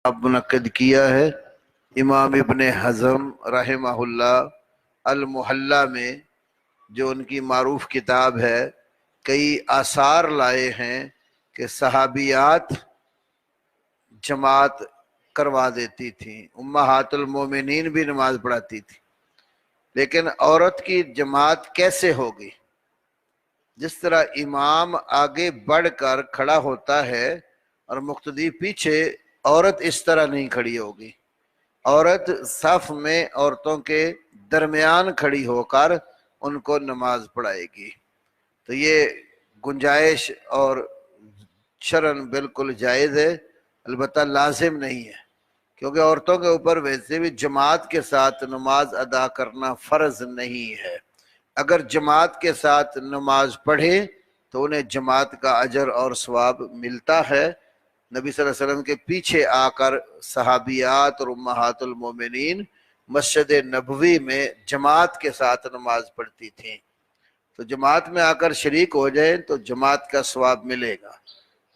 منعقد کیا ہے۔ امام ابن حزم رحمہ اللہ المحلہ میں جو ان کی معروف کتاب ہے، کئی آثار لائے ہیں کہ صحابیات جماعت کروا دیتی تھیں، امہات المومنین بھی نماز پڑھاتی تھی، لیکن عورت کی جماعت کیسے ہوگی؟ جس طرح امام آگے بڑھ کر کھڑا ہوتا ہے اور مقتدی پیچھے، عورت اس طرح نہیں کھڑی ہوگی۔ عورت صف میں عورتوں کے درمیان کھڑی ہو کر ان کو نماز پڑھائے گی۔ تو یہ گنجائش اور شرعاً بالکل جائز ہے، البتہ لازم نہیں ہے، کیونکہ عورتوں کے اوپر ویسے بھی جماعت کے ساتھ نماز ادا کرنا فرض نہیں ہے۔ اگر جماعت کے ساتھ نماز پڑھے تو انہیں جماعت کا اجر اور ثواب ملتا ہے۔ نبی صلی اللہ علیہ وسلم کے پیچھے آ کر صحابیات اور امہات المومنین مسجد نبوی میں جماعت کے ساتھ نماز پڑھتی تھیں، تو جماعت میں آ کر شریک ہو جائیں تو جماعت کا ثواب ملے گا۔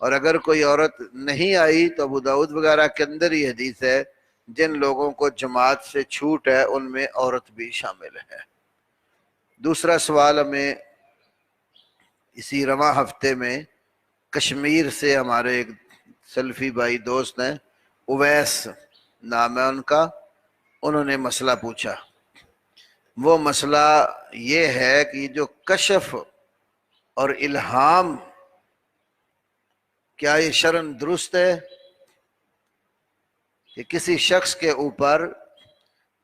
اور اگر کوئی عورت نہیں آئی تو ابو داؤد وغیرہ کے اندر یہ حدیث ہے، جن لوگوں کو جماعت سے چھوٹ ہے ان میں عورت بھی شامل ہے۔ دوسرا سوال ہمیں اسی رواں ہفتے میں کشمیر سے ہمارے ایک سلفی بھائی دوست ہیں، اویس نام ہے ان کا، انہوں نے مسئلہ پوچھا۔ وہ مسئلہ یہ ہے کہ جو کشف اور الہام، کیا یہ شرعاً درست ہے کہ کسی شخص کے اوپر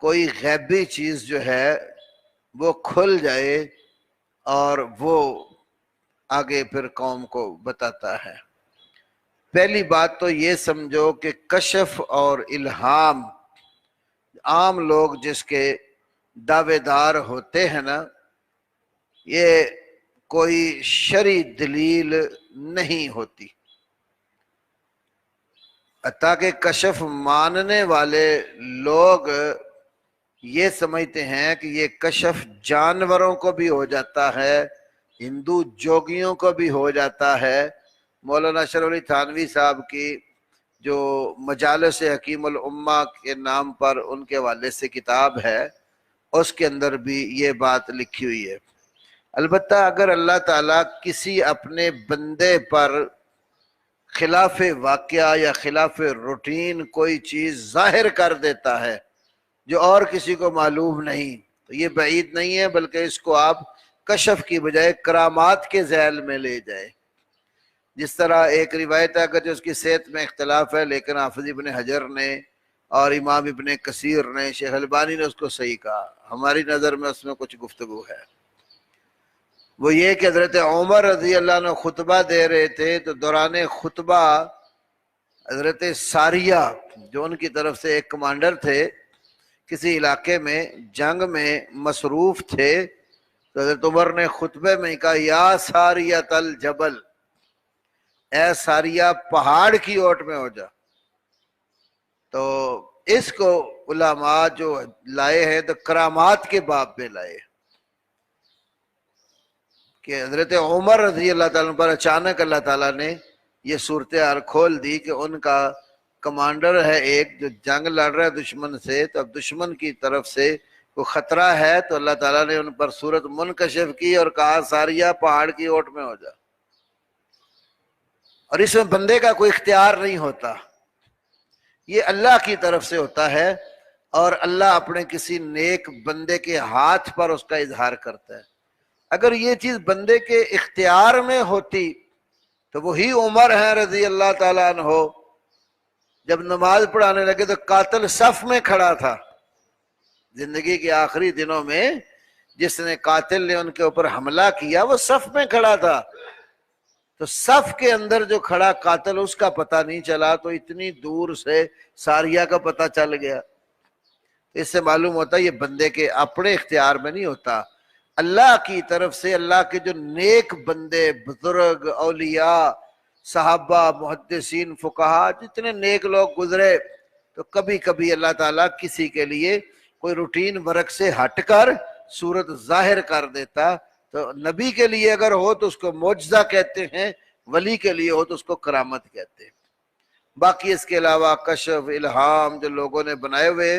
کوئی غیبی چیز جو ہے وہ کھل جائے اور وہ آگے پھر قوم کو بتاتا ہے؟ پہلی بات تو یہ سمجھو کہ کشف اور الہام عام لوگ جس کے دعوے دار ہوتے ہیں نا، یہ کوئی شرعی دلیل نہیں ہوتی، حتیٰ کہ کشف ماننے والے لوگ یہ سمجھتے ہیں کہ یہ کشف جانوروں کو بھی ہو جاتا ہے، ہندو جوگیوں کو بھی ہو جاتا ہے۔ مولانا اشرف علی تھانوی صاحب کی جو مجالس حکیم الامہ کے نام پر ان کے حوالے سے کتاب ہے، اس کے اندر بھی یہ بات لکھی ہوئی ہے۔ البتہ اگر اللہ تعالیٰ کسی اپنے بندے پر خلاف واقعہ یا خلاف روٹین کوئی چیز ظاہر کر دیتا ہے جو اور کسی کو معلوم نہیں، تو یہ بعید نہیں ہے، بلکہ اس کو آپ کشف کی بجائے کرامات کے ذیل میں لے جائیں۔ جس طرح ایک روایت ہے، اگر جو اس کی صحت میں اختلاف ہے، لیکن حافظ ابن حجر نے اور امام ابن کثیر نے، شیخ البانی نے اس کو صحیح کہا، ہماری نظر میں اس میں کچھ گفتگو ہے۔ وہ یہ کہ حضرت عمر رضی اللہ عنہ خطبہ دے رہے تھے، تو دوران خطبہ حضرت ساریہ جو ان کی طرف سے ایک کمانڈر تھے، کسی علاقے میں جنگ میں مصروف تھے، تو حضرت عمر نے خطبے میں کہا، یا ساریۃ الجبل، اے ساریہ پہاڑ کی اوٹ میں ہو جا۔ تو اس کو علماء جو لائے ہیں تو کرامات کے باب میں لائے کہ حضرت عمر رضی اللہ تعالیٰ پر اچانک اللہ تعالیٰ نے یہ صورتحال کھول دی کہ ان کا کمانڈر ہے ایک جو جنگ لڑ رہا ہے دشمن سے، تو اب دشمن کی طرف سے کوئی خطرہ ہے، تو اللہ تعالیٰ نے ان پر صورت منکشف کی اور کہا، ساریہ پہاڑ کی اوٹ میں ہو جا۔ اور اس میں بندے کا کوئی اختیار نہیں ہوتا، یہ اللہ کی طرف سے ہوتا ہے، اور اللہ اپنے کسی نیک بندے کے ہاتھ پر اس کا اظہار کرتا ہے۔ اگر یہ چیز بندے کے اختیار میں ہوتی تو وہی عمر ہیں رضی اللہ تعالیٰ عنہ، جب نماز پڑھانے لگے تو قاتل صف میں کھڑا تھا۔ زندگی کے آخری دنوں میں جس نے قاتل نے ان کے اوپر حملہ کیا وہ صف میں کھڑا تھا، تو صف کے اندر جو کھڑا قاتل اس کا پتہ نہیں چلا، تو اتنی دور سے ساریہ کا پتہ چل گیا۔ اس سے معلوم ہوتا ہے یہ بندے کے اپنے اختیار میں نہیں ہوتا، اللہ کی طرف سے۔ اللہ کے جو نیک بندے، بزرگ، اولیاء، صحابہ، محدثین، فقہا، جتنے نیک لوگ گزرے، تو کبھی کبھی اللہ تعالیٰ کسی کے لیے کوئی روٹین ورک سے ہٹ کر صورت ظاہر کر دیتا۔ تو نبی کے لیے اگر ہو تو اس کو معجزہ کہتے ہیں، ولی کے لیے ہو تو اس کو کرامت کہتے ہیں۔ باقی اس کے علاوہ کشف الہام جو لوگوں نے بنائے ہوئے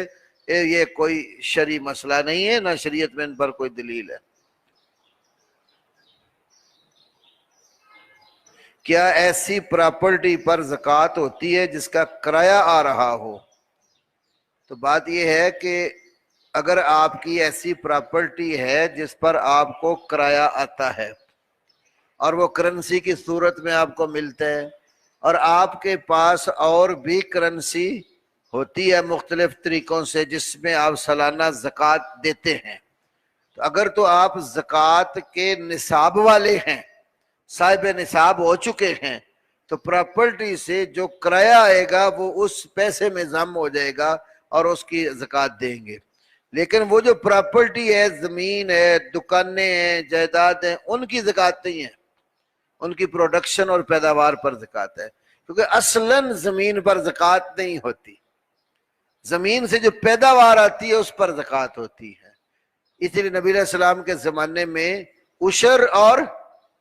یہ کوئی شرعی مسئلہ نہیں ہے، نہ شریعت میں ان پر کوئی دلیل ہے۔ کیا ایسی پراپرٹی پر زکوٰۃ ہوتی ہے جس کا کرایہ آ رہا ہو؟ تو بات یہ ہے کہ اگر آپ کی ایسی پراپرٹی ہے جس پر آپ کو کرایہ آتا ہے اور وہ کرنسی کی صورت میں آپ کو ملتا ہے، اور آپ کے پاس اور بھی کرنسی ہوتی ہے مختلف طریقوں سے جس میں آپ سالانہ زکوٰۃ دیتے ہیں، تو اگر تو آپ زکوٰۃ کے نصاب والے ہیں، صاحب نصاب ہو چکے ہیں، تو پراپرٹی سے جو کرایہ آئے گا وہ اس پیسے میں ضم ہو جائے گا اور اس کی زکوٰۃ دیں گے۔ لیکن وہ جو پراپرٹی ہے، زمین ہے، دکانیں ہیں، جائیداد ہیں، ان کی زکوٰۃ نہیں ہے، ان کی پروڈکشن اور پیداوار پر زکوٰۃ ہے، کیونکہ اصلاً زمین پر زکوٰۃ نہیں ہوتی، زمین سے جو پیداوار آتی ہے اس پر زکوٰۃ ہوتی ہے۔ اس لیے نبی علیہ السلام کے زمانے میں عشر اور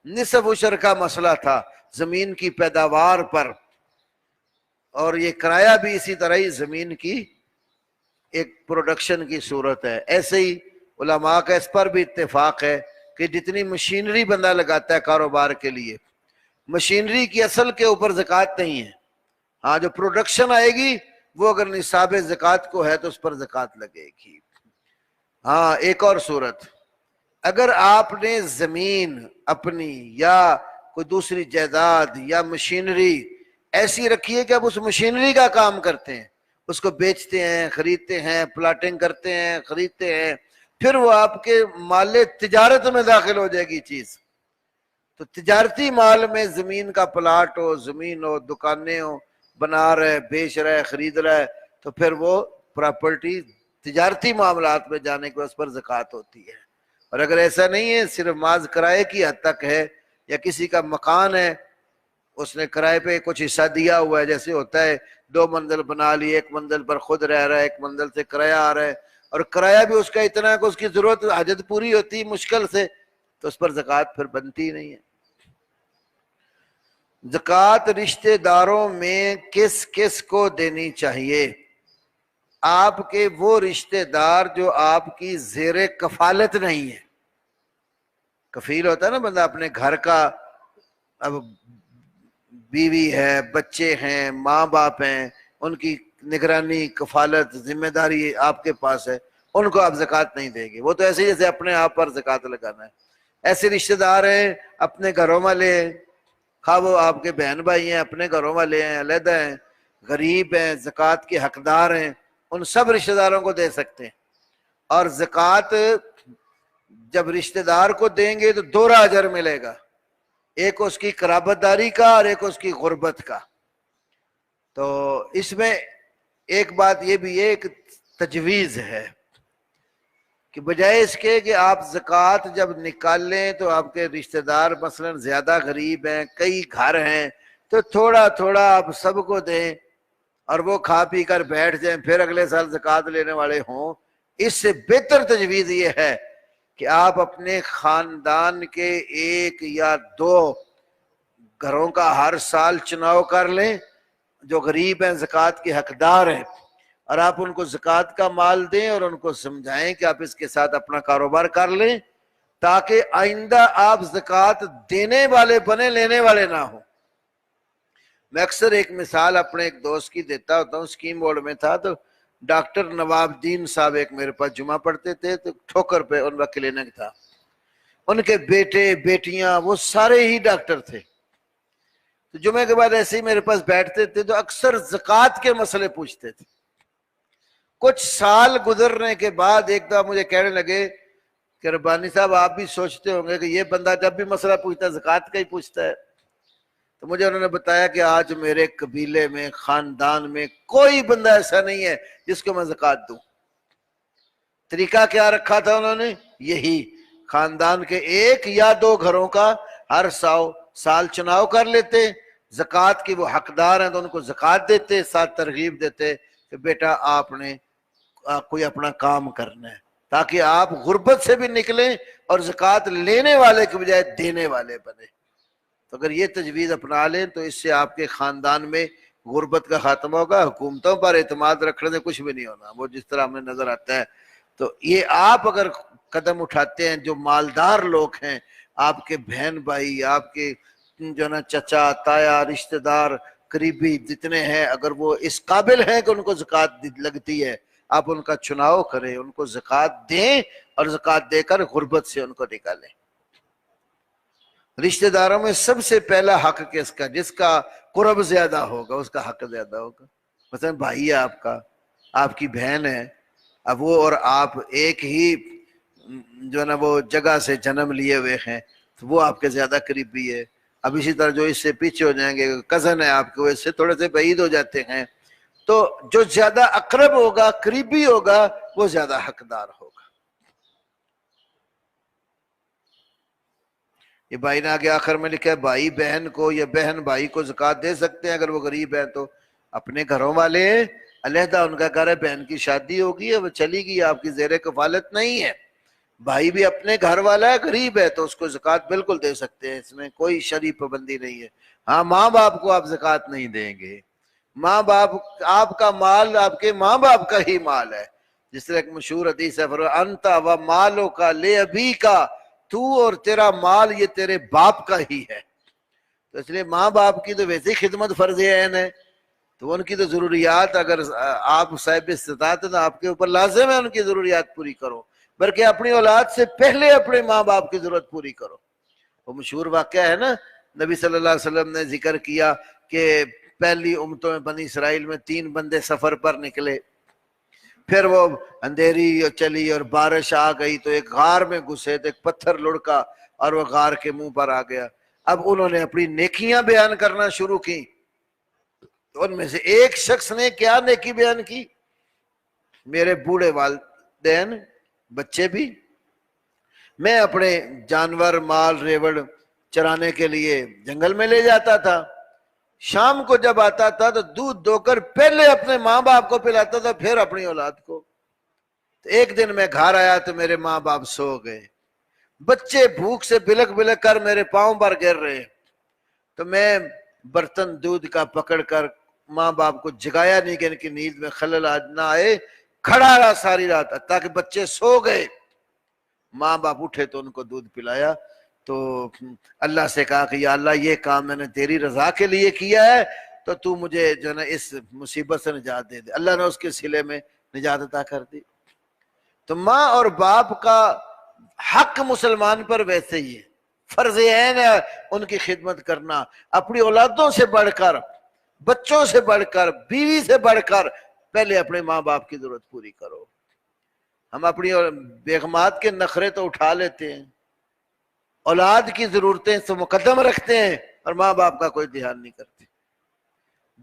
نصف عشر کا مسئلہ تھا زمین کی پیداوار پر، اور یہ کرایہ بھی اسی طرح ہی زمین کی ایک پروڈکشن کی صورت ہے۔ ایسے ہی علماء کا اس پر بھی اتفاق ہے کہ جتنی مشینری بندہ لگاتا ہے کاروبار کے لیے، مشینری کی اصل کے اوپر زکوٰۃ نہیں ہے، ہاں جو پروڈکشن آئے گی وہ اگر نصاب زکوٰۃ کو ہے تو اس پر زکوٰۃ لگے گی۔ ہاں ایک اور صورت، اگر آپ نے زمین اپنی یا کوئی دوسری جائیداد یا مشینری ایسی رکھی ہے کہ آپ اس مشینری کا کام کرتے ہیں، اس کو بیچتے ہیں، خریدتے ہیں، پلاٹنگ کرتے ہیں، خریدتے ہیں، پھر وہ آپ کے مال تجارت میں داخل ہو جائے گی چیز، تو تجارتی مال میں زمین کا پلاٹ ہو، زمین ہو، دکانیں ہو، بنا رہے، بیچ رہے، خرید رہے، تو پھر وہ پراپرٹی تجارتی معاملات میں جانے کے اس پر زکوٰۃ ہوتی ہے۔ اور اگر ایسا نہیں ہے، صرف محض کرائے کی حد تک ہے، یا کسی کا مکان ہے، اس نے کرائے پہ کچھ حصہ دیا ہوا ہے، جیسے ہوتا ہے 2 منزل بنا لی، 1 منزل پر خود رہ رہا ہے، 1 منزل سے کرایہ آ رہا ہے، اور کرایہ بھی اس کا اتنا ہے کہ اس کی ضرورت حاجت پوری ہوتی مشکل سے، تو اس پر زکوٰۃ پھر بنتی ہی نہیں ہے۔ زکوٰۃ رشتہ داروں میں کس کس کو دینی چاہیے؟ آپ کے وہ رشتہ دار جو آپ کی زیر کفالت نہیں ہے۔ کفیل ہوتا ہے نا بندہ اپنے گھر کا، اب بیوی ہے، بچے ہیں، ماں باپ ہیں، ان کی نگرانی، کفالت، ذمہ داری آپ کے پاس ہے، ان کو آپ زکوٰۃ نہیں دیں گے، وہ تو ایسے جیسے اپنے آپ پر زکوٰۃ لگانا ہے۔ ایسے رشتہ دار ہیں اپنے گھروں والے ہیں، خواہ وہ آپ کے بہن بھائی ہیں، اپنے گھروں والے ہیں، علیحدہ ہیں، غریب ہیں، زکوٰۃ کے حقدار ہیں، ان سب رشتہ داروں کو دے سکتے ہیں۔ اور زکوٰۃ جب رشتہ دار کو دیں گے تو 2 اجر ملے گا، ایک اس کی قرابت داری کا اور ایک اس کی غربت کا۔ تو اس میں ایک بات یہ بھی ایک تجویز ہے کہ بجائے اس کے کہ آپ زکوٰۃ جب نکالیں تو آپ کے رشتہ دار مثلا زیادہ غریب ہیں، کئی گھر ہیں، تو تھوڑا تھوڑا آپ سب کو دیں اور وہ کھا پی کر بیٹھ جائیں، پھر اگلے سال زکوٰۃ لینے والے ہوں۔ اس سے بہتر تجویز یہ ہے کہ آپ اپنے خاندان کے 1 یا 2 گھروں کا ہر سال چناؤ کر لیں جو غریب ہیں، زکوٰۃ کے حقدار ہیں، اور آپ ان کو زکوٰۃ کا مال دیں اور ان کو سمجھائیں کہ آپ اس کے ساتھ اپنا کاروبار کر لیں، تاکہ آئندہ آپ زکوٰۃ دینے والے بنے، لینے والے نہ ہوں۔ میں اکثر ایک مثال اپنے ایک دوست کی دیتا ہوتا ہوں، اسکیم بورڈ میں تھا تو ڈاکٹر نواب الدین صاحب ایک میرے پاس جمعہ پڑھتے تھے، تو ٹھوکر پہ ان کا کلینک تھا، ان کے بیٹے بیٹیاں وہ سارے ہی ڈاکٹر تھے۔ تو جمعے کے بعد ایسے ہی میرے پاس بیٹھتے تھے تو اکثر زکوٰۃ کے مسئلے پوچھتے تھے۔ کچھ سال گزرنے کے بعد ایک دفعہ مجھے کہنے لگے کہ ربانی صاحب آپ بھی سوچتے ہوں گے کہ یہ بندہ جب بھی مسئلہ پوچھتا ہے زکوٰۃ کا ہی پوچھتا ہے۔ تو مجھے انہوں نے بتایا کہ آج میرے قبیلے میں، خاندان میں کوئی بندہ ایسا نہیں ہے جس کو میں زکوٰۃ دوں۔ طریقہ کیا رکھا تھا انہوں نے؟ یہی خاندان کے 1 یا 2 گھروں کا ہر سال چناؤ کر لیتے، زکوٰۃ کی وہ حقدار ہیں تو ان کو زکوٰۃ دیتے، ساتھ ترغیب دیتے کہ بیٹا آپ نے کوئی اپنا کام کرنا ہے، تاکہ آپ غربت سے بھی نکلیں اور زکوٰۃ لینے والے کے بجائے دینے والے بنے۔ تو اگر یہ تجویز اپنا لیں تو اس سے آپ کے خاندان میں غربت کا خاتمہ ہوگا، حکومتوں پر اعتماد رکھنے سے کچھ بھی نہیں ہونا، وہ جس طرح ہمیں نظر آتا ہے۔ تو یہ آپ اگر قدم اٹھاتے ہیں، جو مالدار لوگ ہیں، آپ کے بہن بھائی، آپ کے جو نا چچا تایا رشتہ دار قریبی جتنے ہیں، اگر وہ اس قابل ہیں کہ ان کو زکوٰۃ لگتی ہے، آپ ان کا چناؤ کریں، ان کو زکوٰۃ دیں اور زکوٰۃ دے کر غربت سے ان کو نکالیں۔ رشتہ داروں میں سب سے پہلا حق کس کا؟ جس کا قرب زیادہ ہوگا اس کا حق زیادہ ہوگا۔ مثلا بھائی ہے آپ کا، آپ کی بہن ہے، اب وہ اور آپ ایک ہی جو ہے نا وہ جگہ سے جنم لیے ہوئے ہیں، تو وہ آپ کے زیادہ قریبی ہے۔ اب اسی طرح جو اس سے پیچھے ہو جائیں گے، کزن ہے آپ کے، وہ اس سے تھوڑے سے بعید ہو جاتے ہیں، تو جو زیادہ اقرب ہوگا، قریبی ہوگا، وہ زیادہ حقدار ہوگا۔ یہ بھائی نے آگے آخر میں لکھا ہے بھائی بہن کو یا بہن بھائی کو زکوٰۃ دے سکتے ہیں اگر وہ غریب ہے تو۔ اپنے گھروں والے علیحدہ ان کا گھر ہے، بہن کی شادی ہوگی ہے، وہ چلی گئی، آپ کی زیر کفالت نہیں ہے۔ بھائی بھی اپنے گھر والا ہے، غریب ہے، تو اس کو زکوٰۃ بالکل دے سکتے ہیں، اس میں کوئی شرعی پابندی نہیں ہے۔ ہاں ماں باپ کو آپ زکوٰۃ نہیں دیں گے، ماں باپ آپ کا مال آپ کے ماں باپ کا ہی مال ہے، جس طرح ایک مشہور حدیث ہے انت و مالو کا لے ابی کا، تو اور تیرا مال یہ تیرے باپ کا ہی ہے۔ تو اس لیے ماں باپ کی تو ویسے ہی خدمت فرض عین ہے، تو ان کی تو ضروریات اگر آپ صاحب استطاعت ہے تو آپ کے اوپر لازم ہے ان کی ضروریات پوری کرو، بلکہ اپنی اولاد سے پہلے اپنے ماں باپ کی ضرورت پوری کرو۔ وہ مشہور واقعہ ہے نا، نبی صلی اللہ علیہ وسلم نے ذکر کیا کہ پہلی امتوں میں بنی اسرائیل میں 3 بندے سفر پر نکلے، پھر وہ اندھیری چلی اور بارش آ گئی تو ایک غار میں گھسے تو ایک پتھر لڑکا اور وہ غار کے منہ پر آ گیا۔ اب انہوں نے اپنی نیکیاں بیان کرنا شروع کی، تو ان میں سے ایک شخص نے کیا نیکی بیان کی؟ میرے بوڑھے والدین بچے بھی، میں اپنے جانور مال ریوڑ چرانے کے لیے جنگل میں لے جاتا تھا، شام کو جب آتا تھا تو دودھ دو کر پہلے اپنے ماں باپ کو پلاتا تھا پھر اپنی اولاد کو۔ تو ایک دن میں گھر آیا تو میرے ماں باپ سو گئے، بچے بھوک سے بلک بلک کر میرے پاؤں پر گر رہے، تو میں برتن دودھ کا پکڑ کر ماں باپ کو جگایا نہیں کہ ان کی نیند میں خلل نہ آئے، کھڑا رہا ساری رات تاکہ بچے سو گئے۔ ماں باپ اٹھے تو ان کو دودھ پلایا، تو اللہ سے کہا کہ یا اللہ یہ کام میں نے تیری رضا کے لیے کیا ہے، تو تو مجھے جو ہے نا اس مصیبت سے نجات دے دے۔ اللہ نے اس کے صلے میں نجات عطا کر دی۔ تو ماں اور باپ کا حق مسلمان پر ویسے ہی ہے، فرض عین ہے ان کی خدمت کرنا، اپنی اولادوں سے بڑھ کر، بچوں سے بڑھ کر، بیوی سے بڑھ کر پہلے اپنے ماں باپ کی ضرورت پوری کرو۔ ہم اپنی بیگمات کے نخرے تو اٹھا لیتے ہیں، اولاد کی ضرورتیں سے مقدم رکھتے ہیں اور ماں باپ کا کوئی دھیان نہیں کرتے۔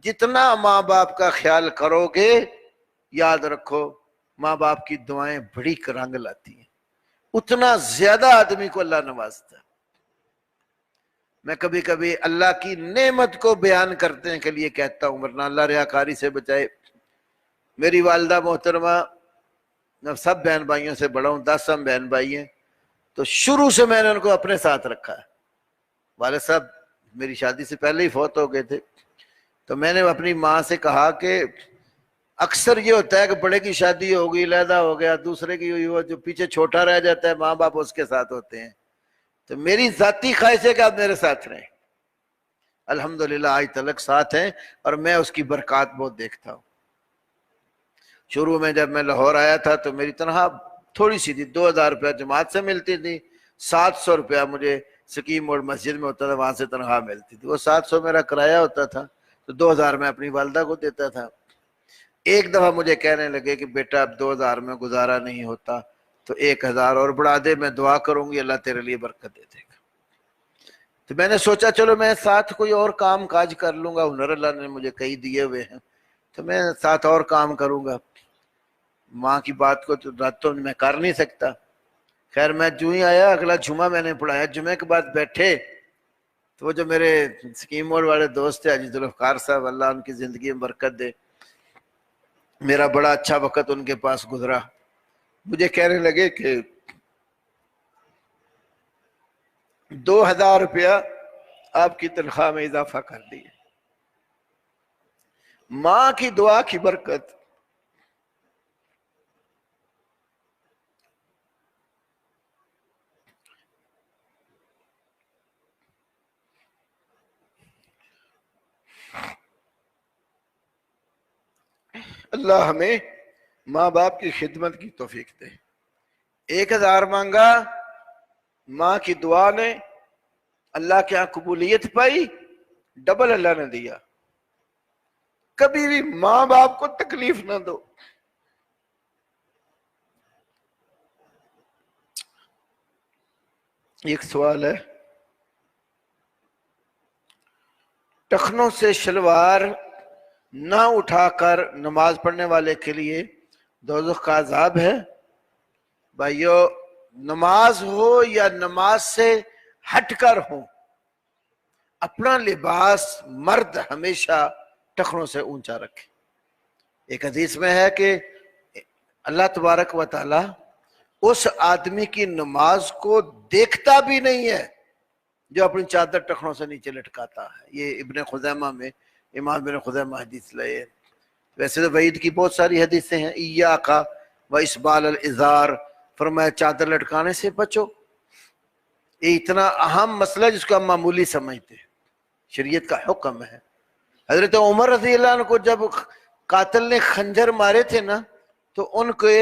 جتنا ماں باپ کا خیال کرو گے، یاد رکھو ماں باپ کی دعائیں بڑی رنگ لاتی ہیں، اتنا زیادہ آدمی کو اللہ نوازتا ہے۔ میں کبھی کبھی اللہ کی نعمت کو بیان کرنے کے لیے کہتا ہوں، ورنہ اللہ ریاکاری سے بچائے۔ میری والدہ محترمہ، میں سب بہن بھائیوں سے بڑا ہوں، 10 ہم بہن بھائی ہیں، تو شروع سے میں نے ان کو اپنے ساتھ رکھا ہے۔ والد صاحب میری شادی سے پہلے ہی فوت ہو گئے تھے، تو میں نے اپنی ماں سے کہا کہ اکثر یہ ہوتا ہے کہ بڑے کی شادی ہو گئی، علیحدہ ہو گیا، دوسرے کی ہوئی، وہ جو پیچھے چھوٹا رہ جاتا ہے ماں باپ اس کے ساتھ ہوتے ہیں، تو میری ذاتی خواہش ہے کہ آپ میرے ساتھ رہیں۔ الحمدللہ آج تلک ساتھ ہیں اور میں اس کی برکات بہت دیکھتا ہوں۔ شروع میں جب میں لاہور آیا تھا تو میری تنخواہ تھوڑی سی تھی، 2000 روپیہ جماعت سے ملتی تھی، 700 روپیہ مجھے سکیم موڑ مسجد میں ہوتا تھا، وہاں سے تنخواہ ملتی تھی، وہ 700 میرا کرایہ ہوتا تھا، تو 2000 میں اپنی والدہ کو دیتا تھا۔ ایک دفعہ مجھے کہنے لگے کہ بیٹا اب 2000 میں گزارا نہیں ہوتا تو 1000 اور بڑھا دے، میں دعا کروں گی اللہ تیرے لیے برکت دے دے گا۔ تو میں نے سوچا چلو میں ساتھ کوئی اور کام کاج کر لوں گا، ہنر اللہ نے مجھے کئی دیے ہوئے ہیں، تو میں ساتھ اور کام کروں گا، ماں کی بات کو تو رات تو میں کر نہیں سکتا۔ خیر میں جو ہی آیا، اگلا جمعہ میں نے پڑھایا، جمعے کے بعد بیٹھے تو وہ جو میرے سکیم موڑ والے دوست تھے حاجی ذوالفقار صاحب، اللہ ان کی زندگی میں برکت دے، میرا بڑا اچھا وقت ان کے پاس گزرا، مجھے کہنے لگے کہ 2000 روپیہ آپ کی تنخواہ میں اضافہ کر دیے۔ ماں کی دعا کی برکت. اللہ ہمیں ماں باپ کی خدمت کی توفیق دے. 1000 مانگا، ماں کی دعا نے اللہ کے یہاں قبولیت پائی، ڈبل اللہ نے دیا. کبھی بھی ماں باپ کو تکلیف نہ دو. ایک سوال ہے، ٹخنوں سے شلوار نہ اٹھا کر نماز پڑھنے والے کے لیے دوزخ کا عذاب ہے؟ بھائیو، نماز ہو یا نماز سے ہٹ کر ہو، اپنا لباس مرد ہمیشہ ٹخنوں سے اونچا رکھے. ایک حدیث میں ہے کہ اللہ تبارک و تعالی اس آدمی کی نماز کو دیکھتا بھی نہیں ہے جو اپنی چادر ٹخنوں سے نیچے لٹکاتا ہے. یہ ابن خزیمہ میں امام ابن خزیمہ حدیث لائے. ویسے تو وعید کی بہت ساری حدیثیں ہیں، ایاکا و اسبال الازار، فرمایا چادر لٹکانے سے بچو. یہ اتنا اہم مسئلہ ہے جس کو ہم معمولی سمجھتے ہیں، شریعت کا حکم ہے. حضرت عمر رضی اللہ عنہ کو جب قاتل نے خنجر مارے تھے نا، تو ان کے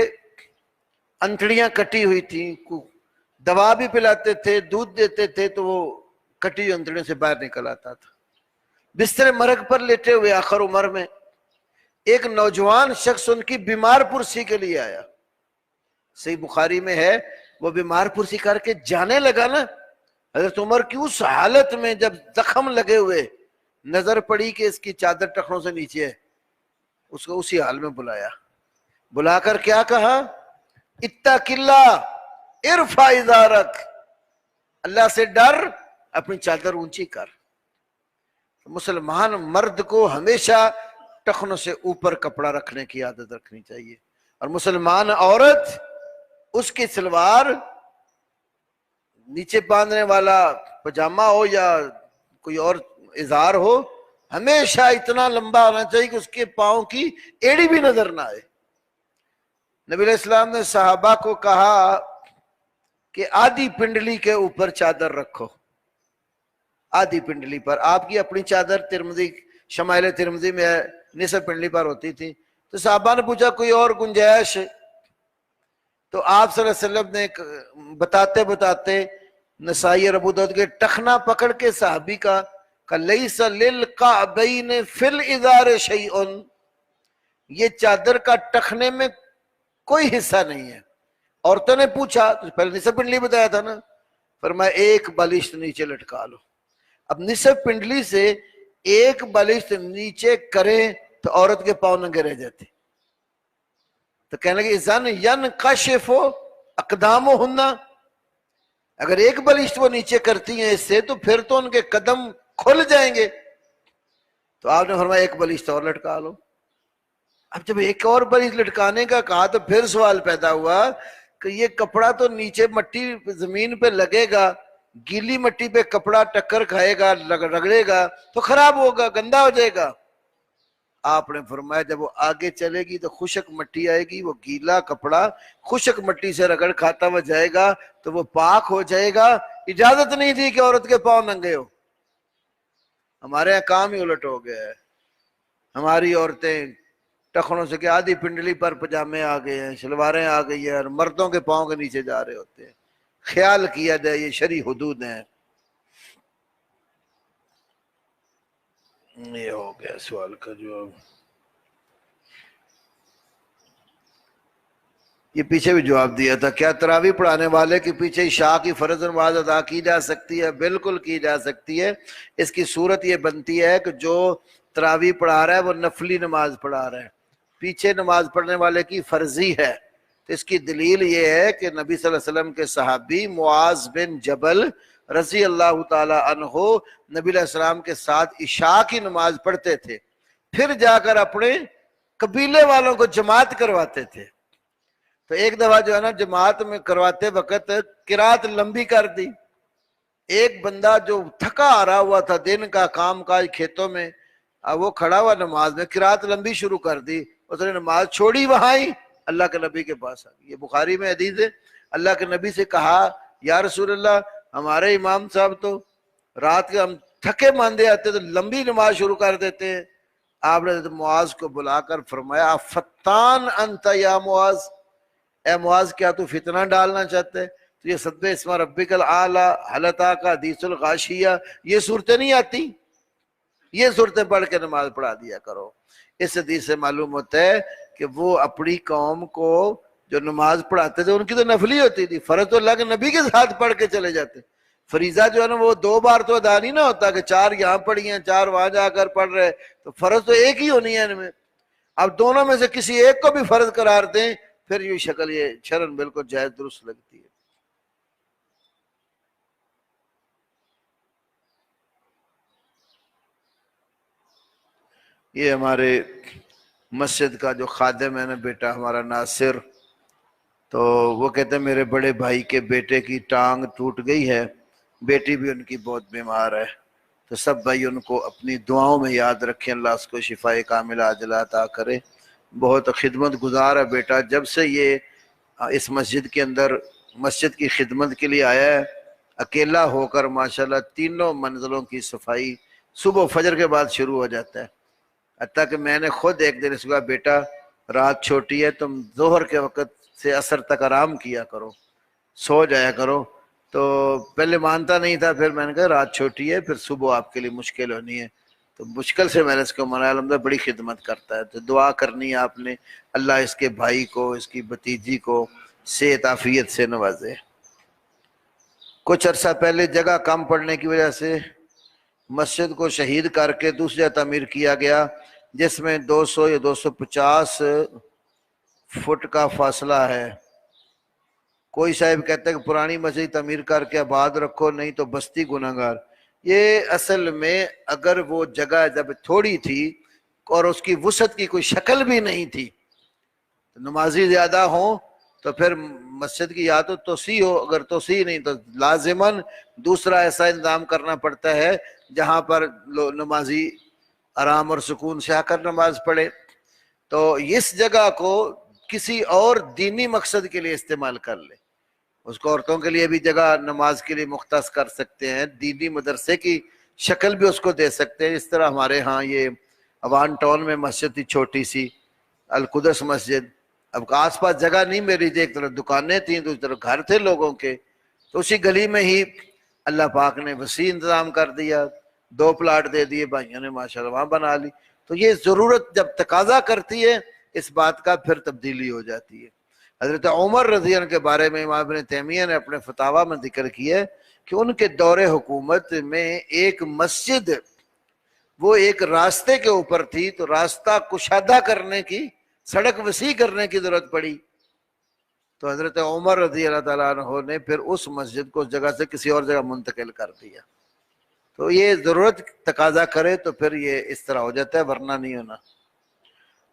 انتڑیاں کٹی ہوئی تھیں، دوا بھی پلاتے تھے، دودھ دیتے تھے، تو وہ کٹی ہوئی انتڑیوں سے باہر نکل آتا تھا. بستر مرگ پر لیٹے ہوئے آخر عمر میں ایک نوجوان شخص ان کی بیمار پرسی کے لیے آیا. صحیح بخاری میں ہے، وہ بیمار پرسی کر کے جانے لگا نا، حضرت عمر کی اس حالت میں جب زخم لگے ہوئے نظر پڑی کہ اس کی چادر ٹخنوں سے نیچے ہے، اس کو اسی حال میں بلایا. بلا کر کیا کہا؟ اتق اللہ ارفع ازارک، اللہ سے ڈر، اپنی چادر اونچی کر. مسلمان مرد کو ہمیشہ ٹخنوں سے اوپر کپڑا رکھنے کی عادت رکھنی چاہیے، اور مسلمان عورت اس کی سلوار نیچے باندھنے والا پجامہ ہو یا کوئی اور اظہار ہو، ہمیشہ اتنا لمبا ہونا چاہیے کہ اس کے پاؤں کی ایڑی بھی نظر نہ آئے. نبی علیہ السلام نے صحابہ کو کہا کہ آدھی پنڈلی کے اوپر چادر رکھو، آدھی پنڈلی پر. آپ کی اپنی چادر ترمذی شمائل ترمذی میں نصف پنڈلی پر ہوتی تھی. تو صحابہ نے پوچھا کوئی اور گنجائش؟ تو آپ صلی اللہ علیہ وسلم نے بتاتے بتاتے نسائی اور ابو داؤد کے ٹخنا پکڑ کے صحابی کا لیس للکعبین فی الازار شیء، یہ چادر کا ٹخنے میں کوئی حصہ نہیں ہے. عورتوں نے پوچھا، تو پہلے نصف پنڈلی بتایا تھا نا، فرمایا ایک بالشت نیچے لٹکا لو. اب نصف پنڈلی سے ایک بالشت نیچے کریں تو عورت کے پاؤں ننگے رہ جاتے. تو کہنے لگے اذن ینکشف اقدامہن، اگر ایک بالشت وہ نیچے کرتی ہیں اس سے تو پھر تو ان کے قدم کھل جائیں گے. تو آپ نے فرمایا ایک بالشت اور لٹکا لو. اب جب ایک اور بالشت لٹکانے کا کہا تو پھر سوال پیدا ہوا کہ یہ کپڑا تو نیچے مٹی زمین پہ لگے گا، گیلی مٹی پہ کپڑا ٹکر کھائے گا، رگڑے گا تو خراب ہوگا، گندا ہو جائے گا. آپ نے فرمایا جب وہ آگے چلے گی تو خشک مٹی آئے گی، وہ گیلا کپڑا خشک مٹی سے رگڑ کھاتا ہوا جائے گا تو وہ پاک ہو جائے گا. اجازت نہیں تھی کہ عورت کے پاؤں ننگے ہو. ہمارے یہاں کام ہی الٹ ہو گیا ہے. ہماری عورتیں ٹخنوں سے کہ آدھی پنڈلی پر پجامے آ گئے ہیں، شلواریں آ گئی ہیں، اور مردوں کے پاؤں کے نیچے جا رہے ہوتے ہیں. خیال کیا جائے، یہ شرعی حدود ہیں. یہ ہو گیا سوال کا جواب. یہ پیچھے بھی جواب دیا تھا. کیا تراویح پڑھانے والے کے پیچھے عشاء کی فرض نماز ادا کی جا سکتی ہے؟ بالکل کی جا سکتی ہے. اس کی صورت یہ بنتی ہے کہ جو تراویح پڑھا رہا ہے وہ نفلی نماز پڑھا رہا ہے، پیچھے نماز پڑھنے والے کی فرضی ہے. تو اس کی دلیل یہ ہے کہ نبی صلی اللہ علیہ وسلم کے صحابی معاذ بن جبل رضی اللہ تعالی عنہ نبی علیہ السلام کے ساتھ عشاء کی نماز پڑھتے تھے، پھر جا کر اپنے قبیلے والوں کو جماعت کرواتے تھے. تو ایک دفعہ جو ہے نا جماعت میں کرواتے وقت قرات لمبی کر دی. ایک بندہ جو تھکا آ رہا ہوا تھا، دن کا کام کاج کھیتوں میں، اب وہ کھڑا ہوا نماز میں، قرات لمبی شروع کر دی، اس نے نماز چھوڑی وہاں ہی اللہ کے نبی کے پاس آ گئی۔ یہ بخاری میں حدیث ہے، اللہ کے نبی سے کہا یا رسول اللہ ہمارے امام صاحب تو رات کے ہم تھکے ماندے آتے تو لمبی نماز شروع کر دیتے ہیں۔ آپ نے معاذ کو بلا کر فرمایا فتان انت یا معاذ، اے معاذ کیا تو فتنہ ڈالنا چاہتے ہے؟ تو یہ سبح اسم ربک الاعلی، حلتا کا حدیث الغاشیہ، یہ صورتیں نہیں آتی، یہ صورتیں پڑھ کے نماز پڑھا دیا کرو۔ اس حدیث سے معلوم ہوتا ہے کہ وہ اپنی قوم کو جو نماز پڑھاتے تھے ان کی تو نفلی ہوتی تھی، فرض تو اللہ کے نبی کے ساتھ پڑھ کے چلے جاتے، فریضہ جو ہے نا وہ 2 بار تو ادا نہیں نہ ہوتا کہ 4 یہاں پڑھی ہیں 4 وہاں جا کر پڑھ رہے، تو فرض تو ایک ہی ہونی ہے ان میں۔ اب دونوں میں سے کسی ایک کو بھی فرض قرار دیں پھر یہ شکل یہ شرن بالکل جائز درست لگتی ہے۔ یہ ہمارے مسجد کا جو خادم ہے نا بیٹا ہمارا ناصر، تو وہ کہتے ہیں میرے بڑے بھائی کے بیٹے کی ٹانگ ٹوٹ گئی ہے، بیٹی بھی ان کی بہت بیمار ہے، تو سب بھائی ان کو اپنی دعاؤں میں یاد رکھیں، اللہ اس کو شفاء کاملہ عاجلہ عطا کرے۔ بہت خدمت گزار ہے بیٹا، جب سے یہ اس مسجد کے اندر مسجد کی خدمت کے لیے آیا ہے، اکیلا ہو کر ماشاءاللہ 3 منزلوں کی صفائی صبح فجر کے بعد شروع ہو جاتا ہے۔ حتیٰ کہ میں نے خود ایک دن اس کو کہا بیٹا رات چھوٹی ہے، تم ظہر کے وقت سے عصر تک آرام کیا کرو، سو جایا کرو، تو پہلے مانتا نہیں تھا، پھر میں نے کہا رات چھوٹی ہے پھر صبح آپ کے لیے مشکل ہونی ہے، تو مشکل سے میں نے اس کو منایا، الحمدللہ بڑی خدمت کرتا ہے، تو دعا کرنی ہے آپ نے اللہ اس کے بھائی کو اس کی بھتیجی کو صحت عافیت سے نوازے۔ کچھ عرصہ پہلے جگہ کم پڑنے کی وجہ سے مسجد کو شہید کر کے دوسری جگہ تعمیر کیا گیا، جس میں 200 یا 250 فٹ کا فاصلہ ہے۔ کوئی صاحب کہتا ہے کہ پرانی مسجد تعمیر کر کے آباد رکھو، نہیں تو بستی گناہگار۔ یہ اصل میں اگر وہ جگہ جب تھوڑی تھی اور اس کی وسعت کی کوئی شکل بھی نہیں تھی، نمازی زیادہ ہوں تو پھر مسجد کی یا تو توسیع ہو، اگر توسیع نہیں تو لازماً دوسرا ایسا انتظام کرنا پڑتا ہے جہاں پر نمازی آرام اور سکون سے آ کر نماز پڑھے۔ تو اس جگہ کو کسی اور دینی مقصد کے لیے استعمال کر لے، اس کو عورتوں کے لیے بھی جگہ نماز کے لیے مختص کر سکتے ہیں، دینی مدرسے کی شکل بھی اس کو دے سکتے ہیں۔ اس طرح ہمارے ہاں یہ اوان ٹاؤن میں مسجد تھی چھوٹی سی القدس مسجد، اب آس پاس جگہ نہیں میری تھی، ایک طرف دکانیں تھیں دوسری طرف گھر تھے لوگوں کے، تو اسی گلی میں ہی اللہ پاک نے وسیع انتظام کر دیا، 2 پلاٹ دے دیے بھائیوں نے ماشاءاللہ وہاں بنا لی۔ تو یہ ضرورت جب تقاضا کرتی ہے اس بات کا پھر تبدیلی ہو جاتی ہے۔ حضرت عمر رضی اللہ عنہ کے بارے میں امام ابن تیمیہ نے اپنے فتاویٰ میں ذکر کیا ہے کہ ان کے دور حکومت میں ایک مسجد وہ ایک راستے کے اوپر تھی، تو راستہ کشادہ کرنے کی، سڑک وسیع کرنے کی ضرورت پڑی، تو حضرت عمر رضی اللہ تعالیٰ عنہ نے پھر اس مسجد کو اس جگہ سے کسی اور جگہ منتقل کر دیا۔ تو یہ ضرورت تقاضا کرے تو پھر یہ اس طرح ہو جاتا ہے، ورنہ نہیں ہونا۔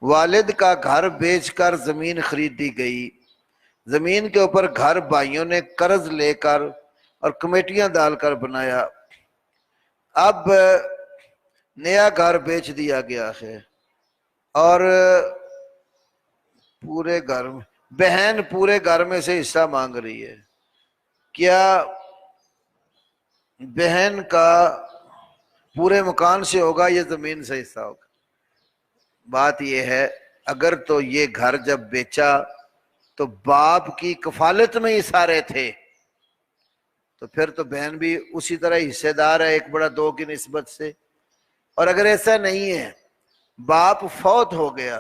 والد کا گھر بیچ کر زمین خریدی گئی، زمین کے اوپر گھر بھائیوں نے قرض لے کر اور کمیٹیاں ڈال کر بنایا، اب نیا گھر بیچ دیا گیا ہے اور پورے گھر میں بہن پورے گھر میں سے حصہ مانگ رہی ہے، کیا بہن کا پورے مکان سے ہوگا یا زمین سے حصہ ہوگا؟ بات یہ ہے اگر تو یہ گھر جب بیچا تو باپ کی کفالت میں ہی سارے تھے، تو پھر تو بہن بھی اسی طرح حصے دار ہے 1/2 کی نسبت سے، اور اگر ایسا نہیں ہے باپ فوت ہو گیا،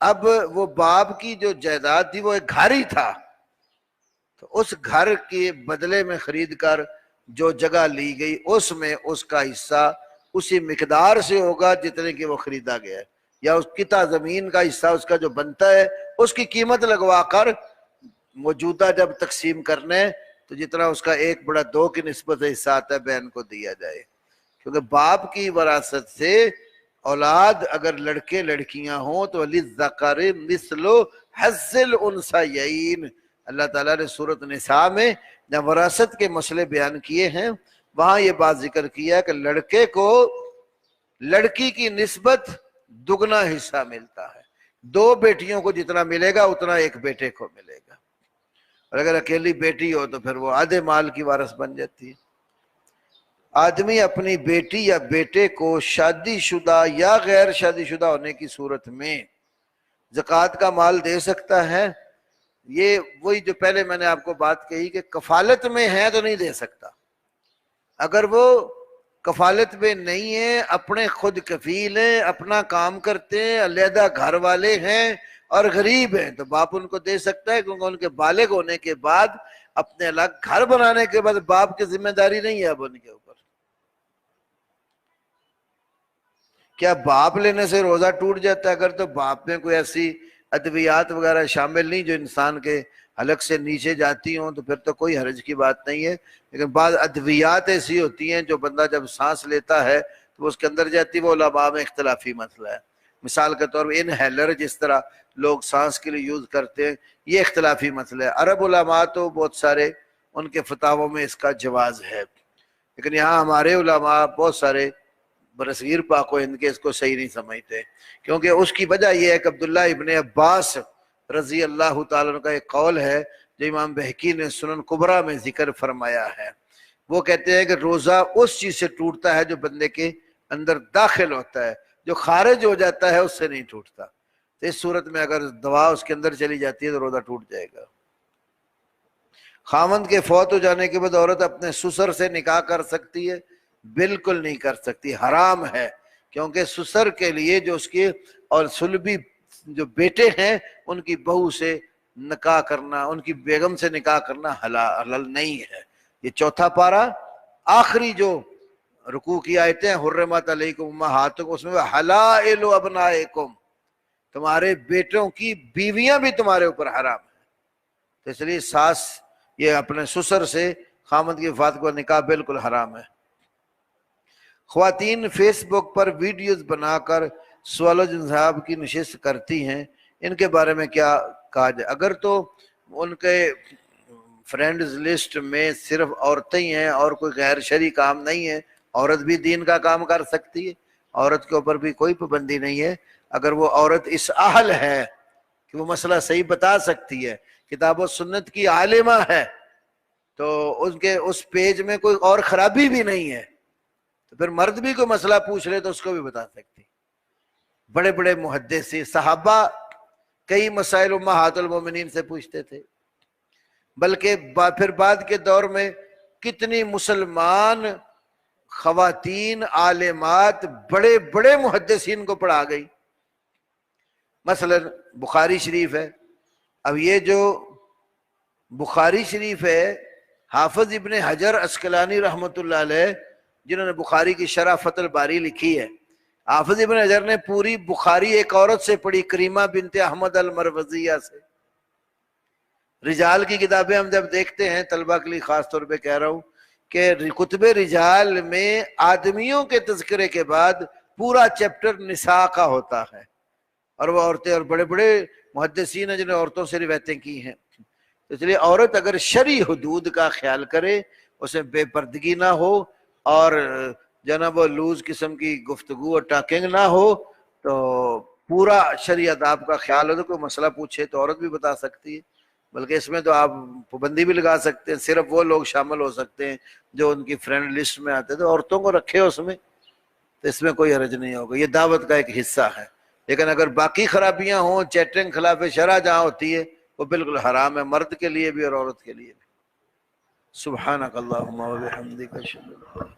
اب وہ باپ کی جو جائیداد تھی وہ ایک گھر ہی تھا، تو اس گھر کے بدلے میں خرید کر جو جگہ لی گئی اس میں اس کا حصہ اسی مقدار سے ہوگا جتنے کی وہ خریدا گیا ہے، یا اس قطع زمین کا حصہ اس کا جو بنتا ہے اس کی قیمت لگوا کر موجودہ جب تقسیم کرنے تو جتنا اس کا 1/2 کی نسبت سے حصہ آتا ہے بہن کو دیا جائے، کیونکہ باپ کی وراثت سے اولاد اگر لڑکے لڑکیاں ہوں تو للذکر مثل حظ الانثیین، اللہ تعالیٰ نے سورۃ نساء میں جب وراثت کے مسئلے بیان کیے ہیں وہاں یہ بات ذکر کیا کہ لڑکے کو لڑکی کی نسبت دگنا حصہ ملتا ہے، 2 بیٹیوں کو جتنا ملے گا اتنا ایک بیٹے کو ملے گا، اور اگر اکیلی بیٹی ہو تو پھر وہ آدھے مال کی وارث بن جاتی ہے۔ آدمی اپنی بیٹی یا بیٹے کو شادی شدہ یا غیر شادی شدہ ہونے کی صورت میں زکوٰۃ کا مال دے سکتا ہے۔ یہ وہی جو پہلے میں نے آپ کو بات کہی کہ کفالت میں ہے تو نہیں دے سکتا۔ اگر وہ کفالت میں نہیں ہے، اپنے خود کفیل ہیں، اپنا کام کرتے ہیں، علیحدہ گھر والے ہیں اور غریب ہیں، تو باپ ان کو دے سکتا ہے، کیونکہ ان کے بالغ ہونے کے بعد اپنے الگ گھر بنانے کے بعد باپ کی ذمہ داری نہیں ہے اب ان کے اوپر۔ کیا باپ لینے سے روزہ ٹوٹ جاتا ہے؟ اگر تو باپ میں کوئی ایسی ادویات وغیرہ شامل نہیں جو انسان کے حلق سے نیچے جاتی ہوں تو پھر تو کوئی حرج کی بات نہیں ہے، لیکن بعض ادویات ایسی ہوتی ہیں جو بندہ جب سانس لیتا ہے تو اس کے اندر جاتی ہے، وہ علماء میں اختلافی مسئلہ ہے۔ مثال کے طور پر انہیلر جس طرح لوگ سانس کے لیے یوز کرتے ہیں، یہ اختلافی مسئلہ ہے۔ عرب علماء تو بہت سارے ان کے فتاووں میں اس کا جواز ہے، لیکن یہاں ہمارے علماء بہت سارے برصغیر پاک و ہند کے اس کو صحیح نہیں سمجھتے، کیونکہ اس کی وجہ یہ ہے کہ عبداللہ ابن عباس رضی اللہ تعالیٰ عنہ کا ایک قول ہے جو امام بہقی نے سنن کبریٰ میں ذکر فرمایا ہے۔ وہ کہتے ہیں کہ روزہ اس چیز سے ٹوٹتا ہے جو بندے کے اندر داخل ہوتا ہے، جو خارج ہو جاتا ہے اس سے نہیں ٹوٹتا۔ تو اس صورت میں اگر دوا اس کے اندر چلی جاتی ہے تو روزہ ٹوٹ جائے گا۔ خاوند کے فوت ہو جانے کے بعد عورت اپنے سسر سے نکاح کر سکتی ہے؟ بالکل نہیں کر سکتی، حرام ہے، کیونکہ سسر کے لیے جو اس کے اور سلبی جو بیٹے ہیں ان کی بہو سے نکاح کرنا، ان کی بیگم سے نکاح کرنا حلال نہیں ہے۔ یہ 4 پارہ آخری جو رکوع کی آیتیں ہیں، حرمت علیکم امہاتکم، اس میں حلائل ابنائکم، تمہارے بیٹوں کی بیویاں بھی تمہارے اوپر حرام ہیں۔ تو اس لیے ساس یہ اپنے سسر سے خامد کی وفات کو نکاح بالکل حرام ہے۔ خواتین فیس بک پر ویڈیوز بنا کر سوال و جواب کی نشست کرتی ہیں، ان کے بارے میں کیا کہا جائے؟ اگر تو ان کے فرینڈز لسٹ میں صرف عورتیں ہی ہیں اور کوئی غیر شرعی کام نہیں ہے، عورت بھی دین کا کام کر سکتی ہے، عورت کے اوپر بھی کوئی پابندی نہیں ہے۔ اگر وہ عورت اس اہل ہے کہ وہ مسئلہ صحیح بتا سکتی ہے، کتاب و سنت کی عالمہ ہے، تو ان کے اس پیج میں کوئی اور خرابی بھی نہیں ہے، تو پھر مرد بھی کوئی مسئلہ پوچھ لے تو اس کو بھی بتا سکتی۔ بڑے بڑے محدثین صحابہ کئی مسائل امہات المومنین سے پوچھتے تھے، بلکہ پھر بعد کے دور میں کتنی مسلمان خواتین عالمات بڑے بڑے محدثین کو پڑھا گئی۔ مثلا بخاری شریف ہے، اب یہ جو بخاری شریف ہے، حافظ ابن حجر عسقلانی رحمۃ اللہ علیہ جنہوں نے بخاری کی شرح فتح الباری لکھی ہے، حافظ ابن حجر نے پوری بخاری ایک عورت سے پڑھی، کریمہ بنت احمد المروزیہ سے۔ رجال کی کتابیں ہم جب دیکھتے ہیں، طلبہ کے لیے خاص طور پہ کہہ رہا ہوں کہ کتب رجال میں آدمیوں کے تذکرے کے بعد پورا چیپٹر نساء کا ہوتا ہے، اور وہ عورتیں اور بڑے بڑے محدثین ہیں جنہوں نے عورتوں سے روایتیں کی ہیں۔ اس لیے عورت اگر شرعی حدود کا خیال کرے، اسے بے پردگی نہ ہو اور جناب وہ لوز قسم کی گفتگو اور ٹاکنگ نہ ہو، تو پورا شرعی آداب کا خیال ہو، تو کوئی مسئلہ پوچھے تو عورت بھی بتا سکتی ہے۔ بلکہ اس میں تو آپ پابندی بھی لگا سکتے ہیں، صرف وہ لوگ شامل ہو سکتے ہیں جو ان کی فرینڈ لسٹ میں آتے ہیں، تو عورتوں کو رکھے اس میں، تو اس میں کوئی حرج نہیں ہوگا، یہ دعوت کا ایک حصہ ہے۔ لیکن اگر باقی خرابیاں ہوں، چیٹنگ خلاف شرع جہاں ہوتی ہے، وہ بالکل حرام ہے، مرد کے لیے بھی اور عورت کے لیے بھی۔ سبحانک اللہم و بحمدک اشہد